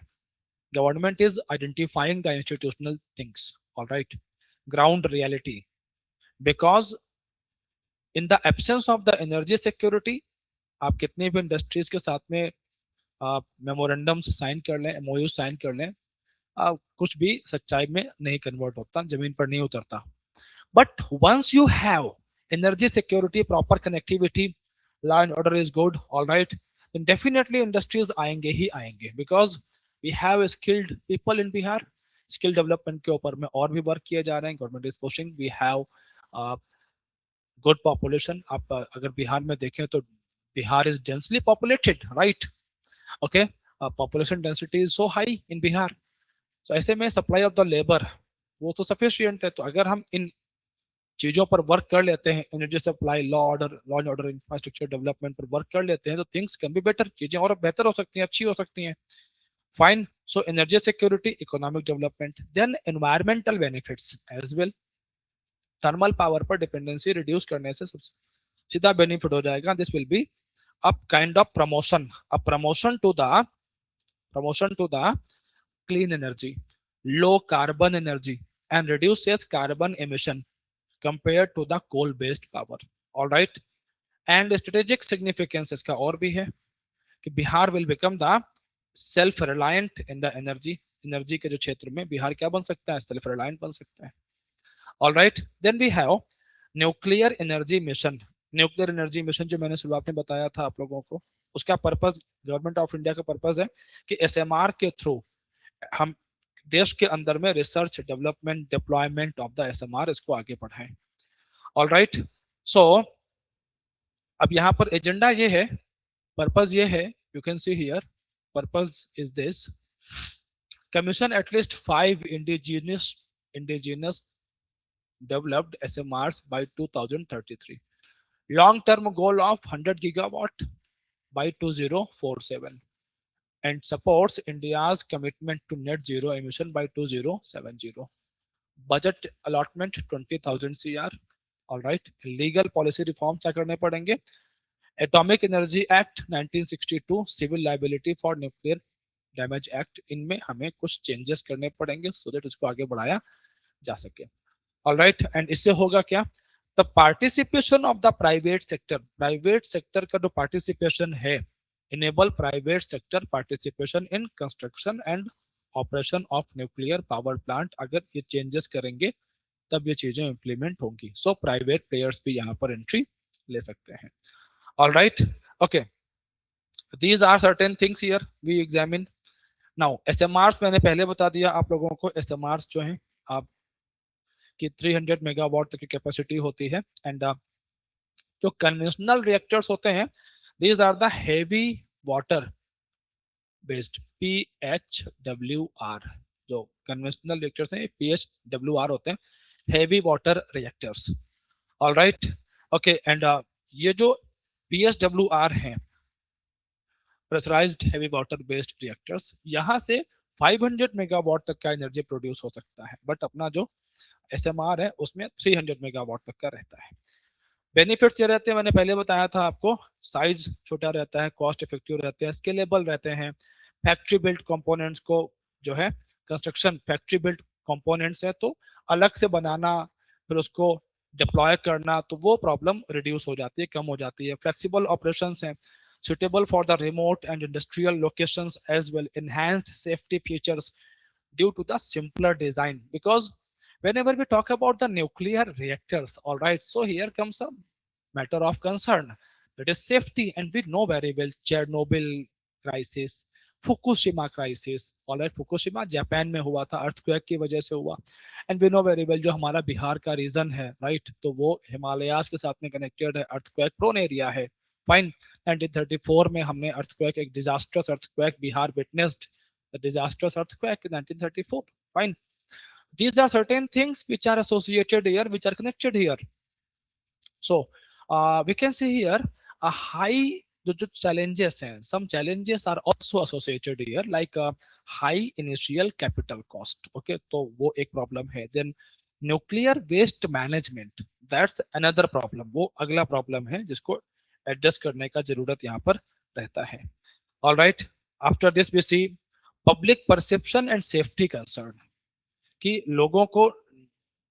government is identifying the institutional things, all right, ground reality, because in the absence of the energy security, आप कितने भी इंडस्ट्रीज के साथ में मेमोरेंडम साइन कर लें, एमओयू साइन कर लें, कुछ भी सच्चाई में नहीं कन्वर्ट होता, जमीन पर नहीं उतरता. But once you have energy security, proper connectivity, law and order is good, all right, then definitely industries आएंगे ही आएंगे, because we have skilled people in Bihar. Skill development के ऊपर में और भी वर्क किए जा रहे हैं, government is pushing. We have good population. आप अगर बिहार में देखें तो Bihar is densely populated, right. Okay. Population density is so high in Bihar. तो ऐसे में सप्लाई ऑफ द लेबर वो तो सफिशियंट है. तो अगर हम इन चीजों पर वर्क कर लेते हैं, energy supply, law and order, infrastructure development पर वर्क कर लेते हैं, तो थिंग्स कैन बी बेटर, चीजें और बेहतर हो सकती हैं, अच्छी हो सकती हैं. Fine. So energy security, economic development. Then environmental benefits as well. Thermal power पर डिपेंडेंसी रिड्यूस करने से सीधा बेनिफिट हो जाएगा. This will be a kind of promotion, a promotion to the clean energy, low carbon energy, and reduces carbon emission compared to the coal based power. All right. And strategic significance इसका और भी है कि Bihar will become the self reliant in the energy. Energy के जो क्षेत्र में बिहार क्या बन सकता है? सेल्फ रिलायंट बन सकता है. All right. Then we have nuclear energy mission. Nuclear energy mission जो मैंने शुरुआत में बताया था आप लोगों को, उसका पर्पस, गवर्नमेंट ऑफ इंडिया का पर्पस है कि एसएमआर के थ्रू हम देश के अंदर में research, development, deployment of the ASMR इसको आगे बढ़ाएं. All right. सो अब यहाँ पर एजेंडा ये है, पर्पस ये है, you can see here, purpose is this: commission at least 5 indigenous developed SMRs by 2033. Long-term goal of 100 gigawatt by 2047, and supports India's commitment to net zero emission by 2070. Budget allotment 20,000 CR। All right, legal policy reform क्या करने पड़ेंगे? Atomic energy act 1962, civil liability for nuclear damage act, इनमें हमें कुछ चेंजेस करने पड़ेंगे सो दैट इसको आगे बढ़ाया जा सके। ऑलराइट, एंड इससे होगा क्या? The participation of the private sector का जो पार्टिसिपेशन है, enable private sector participation in construction and operation of nuclear power plant. अगर ये चेंजेस करेंगे तब ये चीजें इंप्लीमेंट होंगी। सो प्राइवेट प्लेयर्स भी यहाँ पर एंट्री ले सकते हैं। All right, okay, these are certain things here we examine. Now SMR मैंने पहले बता दिया आप लोगों को, एसएमआर जो है आप की 300 मेगावाट तक की कैपेसिटी होती है। एंड जो कन्वेंशनल रिएक्टर्स होते हैं, these are the heavy water based, PHWR। जो कन्वेंशनल रिएक्टर्स हैं PHWR होते हैं, heavy water reactors. All right, okay, and ये जो PHWR हैं, pressurised heavy water based reactors, यहाँ से 500 मेगावाट तक का एनर्जी प्रोड्यूस हो सकता है, बट अपना जो एसएमआर है उसमें 300 मेगावाट तक का रहता है। बेनिफिट्स ये रहते हैं, मैंने पहले बताया था आपको, साइज छोटा रहता है, कॉस्ट इफेक्टिव रहते हैं, स्केलेबल रहते हैं, फैक्ट्री बिल्ट कंपोनेंट्स को जो है कंस्ट्रक्शन फैक्ट्री बिल्ट कंपोनेंट्स है तो अलग से बनाना, फिर उसको डिप्लॉय करना, तो वो प्रॉब्लम रिड्यूस हो जाती है, कम हो जाती है। फ्लेक्सिबल ऑपरेशंस हैं, suitable for the remote and industrial locations as well, enhanced safety features due to the simpler design. Because whenever we talk about the nuclear reactors, all right, so here comes a matter of concern, that is safety. And we know very well Chernobyl crisis, Fukushima crisis, all right, Fukushima Japan में हुआ था, अर्थक्वेक की वजह से हुआ। And we know very well जो हमारा बिहार का रीजन है, राइट, तो वो हिमालयाज के साथ में कनेक्टेड है, अर्थक्वेक प्रोन एरिया है। फाइन, 1934 में हमने अर्थक्वेक, एक disasters earthquake Bihar witnessed, the disasters earthquake 1934। Fine, these are certain things which are associated here, which are connected here. So we can see here a high, जो challenges हैं, some challenges are also associated here, like high initial capital cost. Okay, तो वो एक problem है। Then nuclear waste management, that's another problem, वो अगला problem है जिसको एडजस्ट करने का जरूरत यहाँ पर रहता है। All right, after this we see public perception and safety concern, कि लोगों को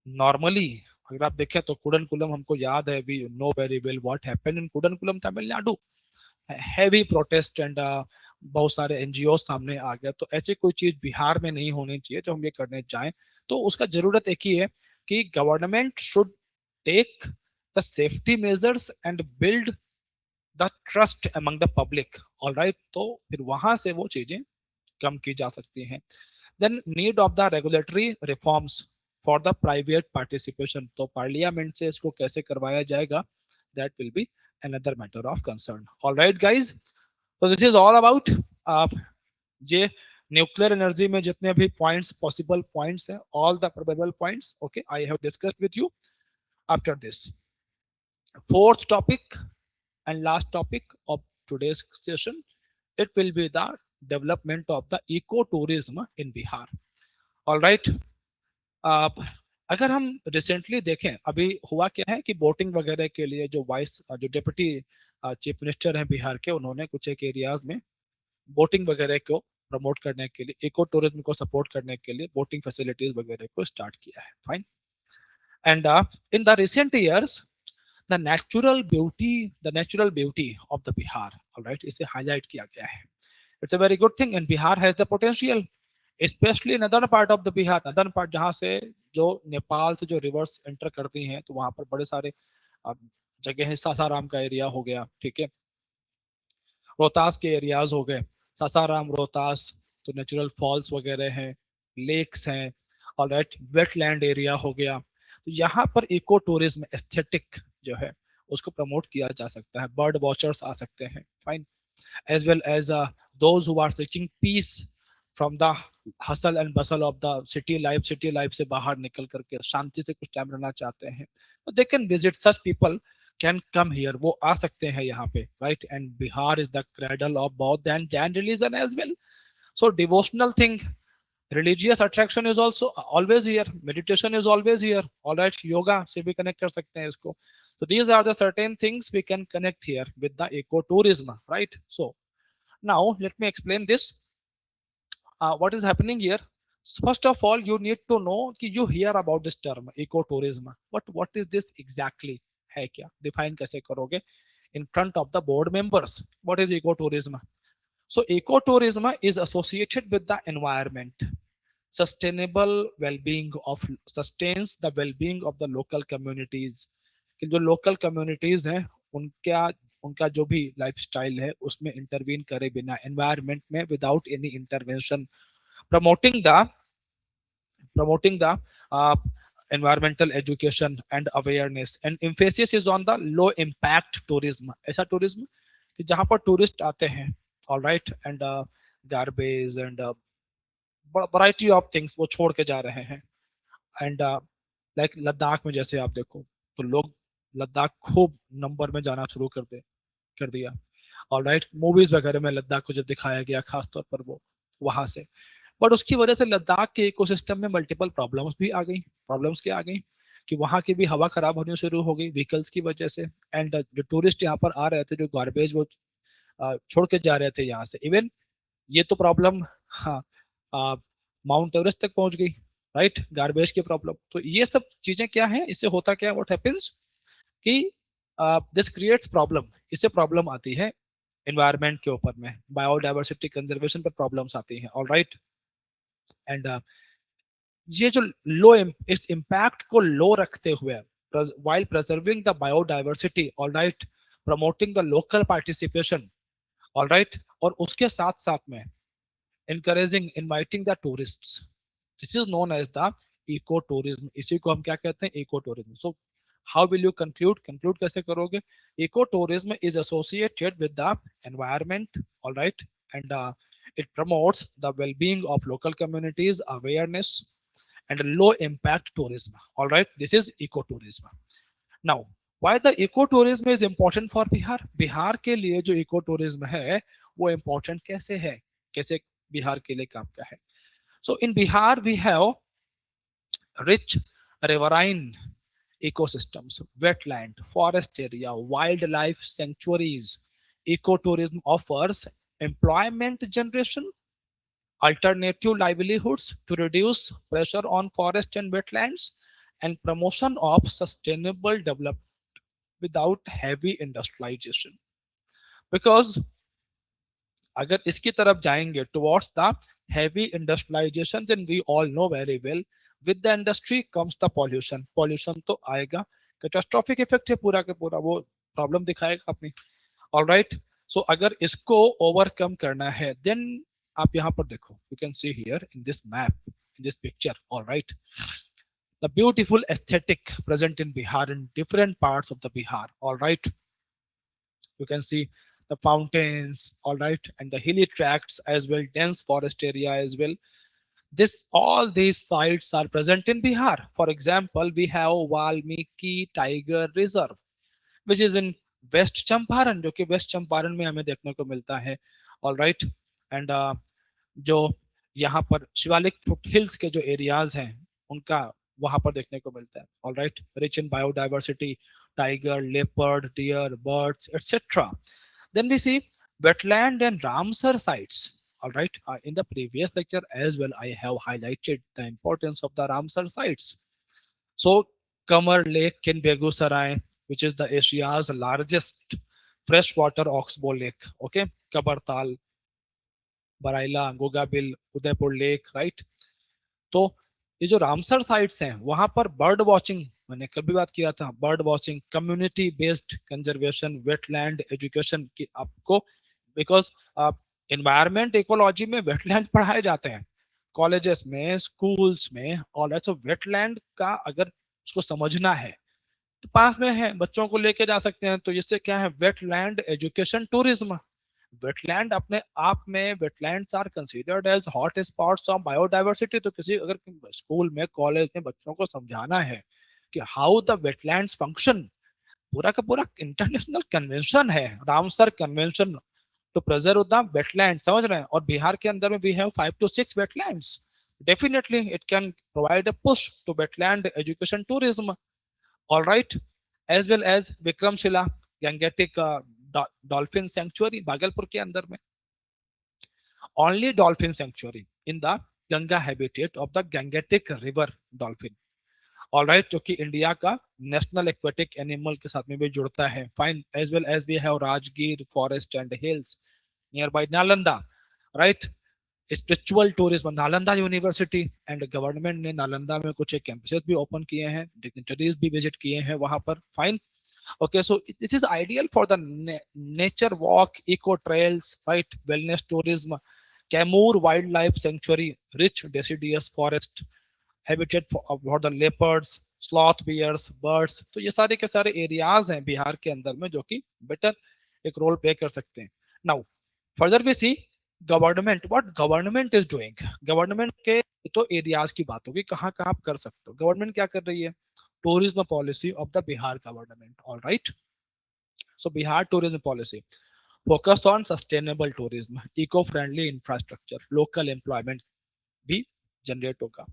नॉर्मली अगर आप देखें तो कुडनकुलम हमको याद है, we know very well what happened in Kudankulam Tamil Nadu, heavy protest and बहुत सारे एनजीओ सामने आ गए। तो ऐसी कोई चीज बिहार में नहीं होनी चाहिए जो हम ये करने जाएं। तो उसका जरूरत एक ही है कि government should take the safety measures and build the trust among the public. All right, तो फिर वहां से वो चीजें कम की जा सकती हैं। Then need of the regulatory reforms for the private participation, तो पार्लियामेंट से इसको कैसे करवाया जाएगा, that will be another matter of concern. All right guys, so this is all about ये न्यूक्लियर एनर्जी में जितने भी पॉइंट्स, पॉसिबल पॉइंट्स हैं, all the probable points, okay, I have discussed with you. After this fourth topic and last topic of today's session, it will be the development of the ecotourism in Bihar. All right, अगर हम रिसेंटली देखें, अभी हुआ क्या है कि बोटिंग वगैरह के लिए जो जो डिप्टी चीफ मिनिस्टर हैं बिहार के, उन्होंने कुछ एक एरियाज में बोटिंग वगैरह को प्रमोट करने के लिए, इको टूरिज्म को सपोर्ट करने के लिए बोटिंग फैसिलिटीज वगैरह को स्टार्ट किया है। Fine, and in the recent years the natural beauty of the Bihar, all right, इसे highlight किया गया है। It's a very good thing and Bihar has the potential, especially northern part of the Bihar, northern part जहाँ से जो नेपाल से जो रिवर्स एंटर करती हैं, तो वहां पर बड़े सारे जगह है, सासाराम का एरिया हो गया, ठीक है, रोहतास के एरियाज हो गए, सासाराम रोहतास, तो नेचुरल फॉल्स वगैरह हैं, लेक्स हैं, ऑलराइट, वेटलैंड एरिया हो गया। तो यहाँ पर इको टूरिज्म एस्थेटिक जो है उसको प्रमोट किया जा सकता है, बर्ड वॉचर्स आ सकते हैं, fine, as well as those who are seeking peace from the hustle and bustle of the city life से बाहर निकल करके शांति से कुछ टाइम रहना चाहते हैं, तो they can visit, such people can come here, वो आ सकते हैं यहाँ पे, right. And Bihar is the cradle of Bauddh and Jain religion as well, so devotional thing Religious attraction is also always here. Meditation is always here. All right, yoga से भी connect कर सकते हैं इसको. So these are the certain things we can connect here with the ecotourism, right? So now let me explain this. What is happening here? First of all, you need to know कि you hear about this term ecotourism, but what is this exactly? है क्या? Define कैसे करोगे? In front of the board members, what is ecotourism? So ecotourism is associated with the environment. Sustainable well-being of sustains the well-being of the local communities. कि जो local communities हैं उनका उनका जो भी लाइफस्टाइल है उसमें इंटरवीन करे बिना एनवायरनमेंट में without any intervention, promoting the promoting the uh, environmental education and awareness, and emphasis is on the low impact tourism. ऐसा tourism कि जहां पर टूरिस्ट आते हैं, all right, and garbage and variety of things वो छोड़ के जा रहे हैं. एंड लाइक लद्दाख में जैसे आप देखो तो लोग लद्दाख खूब नंबर में जाना शुरू कर दिया. ऑल राइट, मूवीज वगैरह में लद्दाख को जब दिखाया गया खासतौर पर वो वहां से, बट उसकी वजह से लद्दाख के इकोसिस्टम में मल्टीपल प्रॉब्लम्स भी आ गई. प्रॉब्लम्स क्या आ गई कि वहां की भी हवा खराब होनी शुरू हो गई व्हीकल्स की वजह से. एंड जो टूरिस्ट यहाँ पर आ रहे थे, जो गार्बेज वो छोड़ के जा रहे थे यहाँ से, इवन ये तो प्रॉब्लम हाँ माउंट एवरेस्ट तक पहुंच गई, राइट, गार्बेज की प्रॉब्लम. तो ये सब चीजें क्या है, इससे होता क्या, व्हाट हैपेंस कि दिस क्रिएट्स प्रॉब्लम. इससे प्रॉब्लम आती है एनवायरनमेंट के ऊपर में, बायोडाइवर्सिटी कंजर्वेशन पर प्रॉब्लम्स आती हैं. ऑल राइट, एंड ये जो लो इस इम्पैक्ट को लो रखते हुए while preserving the biodiversity, all right, promoting the local participation, all right, और उसके साथ साथ में encouraging inviting the tourists, this is known as the ecotourism. इसी को हम क्या कहते हैं, ecotourism. So how will you conclude कैसे करोगे? Ecotourism is associated with the environment, all right, and it promotes the well-being of local communities, awareness, and low impact tourism. All right, this is ecotourism. Now why the ecotourism is important for Bihar? Bihar के लिए जो ecotourism है वो important कैसे है, कैसे बिहार के लिए काम का है? So in Bihar we have rich riverine ecosystems, wetland, forest area, wildlife sanctuaries. Ecotourism offers employment generation, alternative livelihoods to reduce pressure on forest and wetlands, and promotion of sustainable development without heavy industrialization. Because अगर इसकी तरफ जाएंगे towards the heavy industrialization, then we all know very well with the industry comes the pollution. Pollution तो आएगा, catastrophic effect है पूरा का पूरा, वो प्रॉब्लम दिखाएगा अपनी. ऑल राइट, सो अगर इसको ओवरकम करना है, देन आप यहाँ पर देखो, you can see here in this map, in this picture, all right, the beautiful aesthetic present in Bihar, in different parts of the Bihar, all right, you can see the fountains, all right, and the hilly tracts as well, dense forest area as well. This all these sites are present in Bihar. For example, we have Valmiki Tiger Reserve, which is in West Champaran, जो कि West Champaran में हमें देखने को मिलता है. All right, and जो यहाँ पर शिवालिक फुट हिल्स के जो एरियाज हैं उनका वहां पर देखने को मिलता है. All right, rich in biodiversity, tiger, leopard, deer, birds, etcetera. Then we see wetland and Ramsar sites. All right, in the previous lecture as well, I have highlighted the importance of the Ramsar sites. So Kamar Lake in Begusarai, which is the Asia's largest freshwater oxbow lake. Okay, Kabartal, Baraila, Gogabil, Udaipur lake, right. तो ये जो रामसर साइट्स हैं वहां पर बर्ड वॉचिंग, मैंने कल भी बात किया था, bird watching, community based conservation, wetland education की आपको, बिकॉज एनवायरमेंट इकोलॉजी में वेटलैंड पढ़ाए जाते हैं कॉलेजेस में, स्कूल्स में, और सो वेटलैंड का अगर उसको समझना है तो पास में है, बच्चों को लेके जा सकते हैं. तो इससे क्या है, वेटलैंड एजुकेशन टूरिज्म. वेटलैंड अपने आप में, wetlands are considered as hot spots of biodiversity. तो किसी अगर स्कूल में, कॉलेज में बच्चों को समझाना है कि हाउ द वेटलैंड्स फंक्शन, पूरा का पूरा इंटरनेशनल कन्वेंशन है, Ramsar convention to preserve the wetland, समझ रहे हैं. और बिहार के अंदर में we have 5 to 6 wetlands. Definitely it can provide a push to wetland education tourism. All right, as well as Vikramshila Gangetic dolphin sanctuary Bhagalpur के अंदर में, only dolphin sanctuary in the Ganga habitat of the Gangetic river dolphin. All right, जो कि इंडिया का नेशनल एक्वेटिक एनिमल के साथ में भी जुड़ता है. Fine, as well as we have Rajgir forest and hills nearby Nalanda, right. Spiritual tourism, Nalanda university and government ने नालंदा में कुछ एक कैंपसेस भी ओपन किए हैं, डिग्निटरीज भी विजिट किए हैं वहां पर. Fine, okay, so this is ideal for the nature walk, eco trails, right, wellness tourism. Kamur wildlife sanctuary, rich deciduous forest habitat for the leopards, sloth bears, birds. तो ये सारे के सारे एरियाज हैं बिहार के अंदर में जो कि बेटर एक रोल प्ले कर सकते हैं. Now further we see government, what government is doing. Government के तो एरियाज की बात होगी, कहाँ कहाँ आप कर सकते हो. गवर्नमेंट क्या कर रही है? tourism policy of the Bihar government. All right. So Bihar tourism policy focused on sustainable tourism, eco-friendly infrastructure, local employment भी जनरेट होगा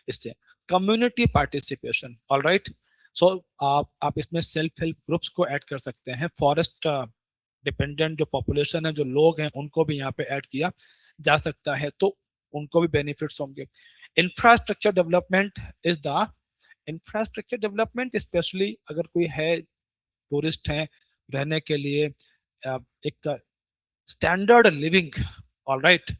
इससे. Community participation. All right. So आप इसमें सेल्फ हेल्प ग्रुप्स को ऐड कर सकते हैं. फॉरेस्ट डिपेंडेंट जो पॉपुलेशन है, जो लोग हैं, उनको भी यहाँ पे ऐड किया जा सकता है, तो उनको भी बेनिफिट्स होंगे. Infrastructure development is the infrastructure development, specially अगर कोई है टूरिस्ट हैं रहने के लिए एक standard living. All right,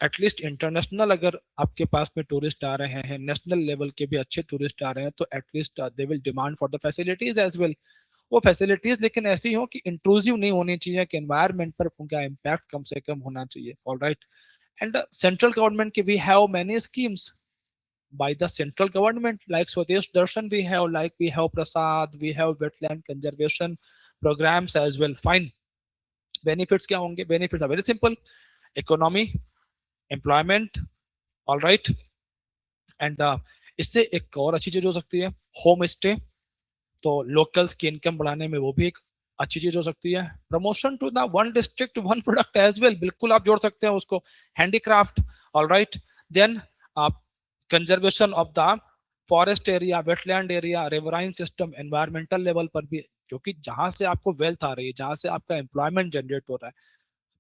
at least international अगर आपके पास में टूरिस्ट आ रहे हैं, नेशनल लेवल के भी अच्छे टूरिस्ट आ रहे हैं, तो at least they will demand for the facilities as well. वो फैसिलिटीज लेकिन ऐसी हो कि इंट्रूसिव नहीं होनी चाहिए, कि एनवायरमेंट पर उनका इम्पैक्ट कम से कम होना चाहिए. All right. And central government के we have many schemes by the central government, like Swadesh Darshan we have Prasad, we have wetland conservation programs as well. Fine. Benefits क्या होंगे? Benefits are very simple. Economy, employment, all right. And इससे एक और अच्छी चीज हो सकती है, होम स्टे. तो लोकल्स की इनकम बढ़ाने में वो भी एक अच्छी चीज हो सकती है. Promotion to the one district one product as well, बिल्कुल आप जोड़ सकते हैं उसको. हैंडीक्राफ्ट. All right. देन आप conservation of the forest area, wetland area, riverine system, environmental level पर भी, जो कि जहां से आपको वेल्थ आ रही है, जहां से आपका एम्प्लॉयमेंट जनरेट हो रहा है,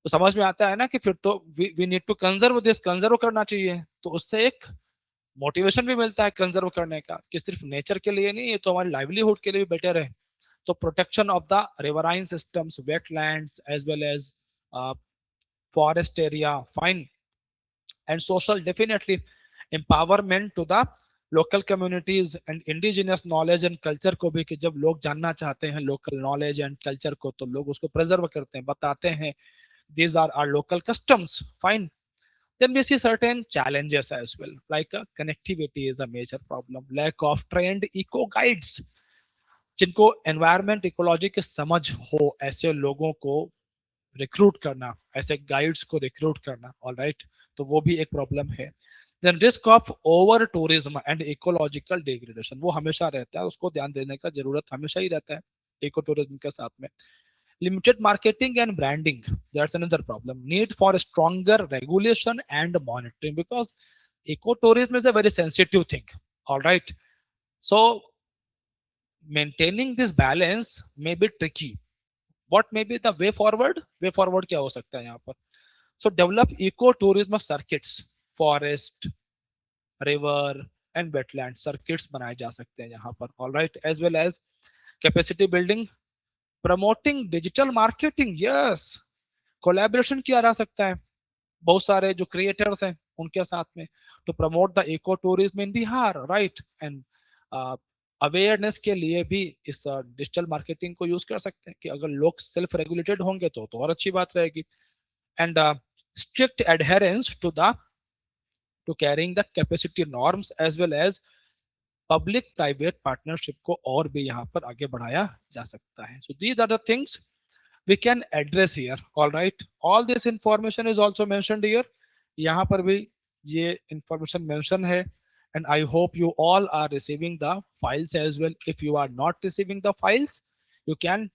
तो समझ में आता है ना कि फिर तो we need to conserve this, conserve करना चाहिए. तो उससे एक मोटिवेशन भी मिलता है कंजर्व करने का, कि सिर्फ नेचर के लिए नहीं, ये तो हमारी लाइवलीहुड के लिए भी बेटर है. तो protection of the riverine systems, wetlands as well as forest area. Fine. And social, definitely empowerment to the local communities and indigenous knowledge and culture को भी, कि जब लोग जानना चाहते हैं local knowledge and culture को, तो लोग उसको preserve करते हैं, बताते हैं these are our local customs. Fine. Then we see certain challenges as well, like connectivity is a major problem, lack of trained eco guides, जिनको environment ecology की समझ हो, ऐसे लोगों को रिक्रूट करना, ऐसे गाइड्स को रिक्रूट करना. All right. तो वो भी एक प्रॉब्लम है. Then risk of over tourism and ecological degradation, वो हमेशा रहता है, उसको ध्यान देने का जरूरत हमेशा ही रहता है इको टूरिज्म के साथ में. Limited marketing and branding, that's another problem. Need for stronger regulation and monitoring, because eco tourism is a very sensitive thing. All right. So maintaining this balance may be tricky. what may be the way forward? Way forward क्या हो सकता है यहाँ पर? So develop eco tourism circuits, forest, river and wetland circuits बनाए जा सकते हैं यहाँ पर. All right. As well as capacity building, promoting digital marketing. Yes. Collaboration किया जा सकता है बहुत सारे जो क्रिएटर्स हैं उनके साथ में, to promote the eco tourism in Bihar, right? And awareness के लिए भी इस डिजिटल मार्केटिंग को यूज कर सकते हैं, कि अगर लोग सेल्फ रेगुलेटेड होंगे तो और अच्छी बात रहेगी. And strict adherence to carrying the capacity norms as well as public private partnership को और भी यहाँ पर आगे बढ़ाया जा सकता है. So these are the things we can address here. All right. All this information is also mentioned here. यहाँ पर भी ये information mention है. And I hope you all are receiving the files as well. If you are not receiving the files, you can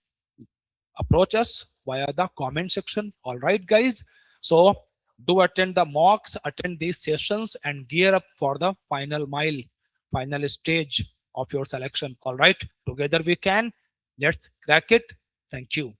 approach us via the comment section. All right, guys. So Do attend the mocks, attend these sessions, and gear up for the final mile, final stage of your selection. All right, together we can. Let's crack it. Thank you.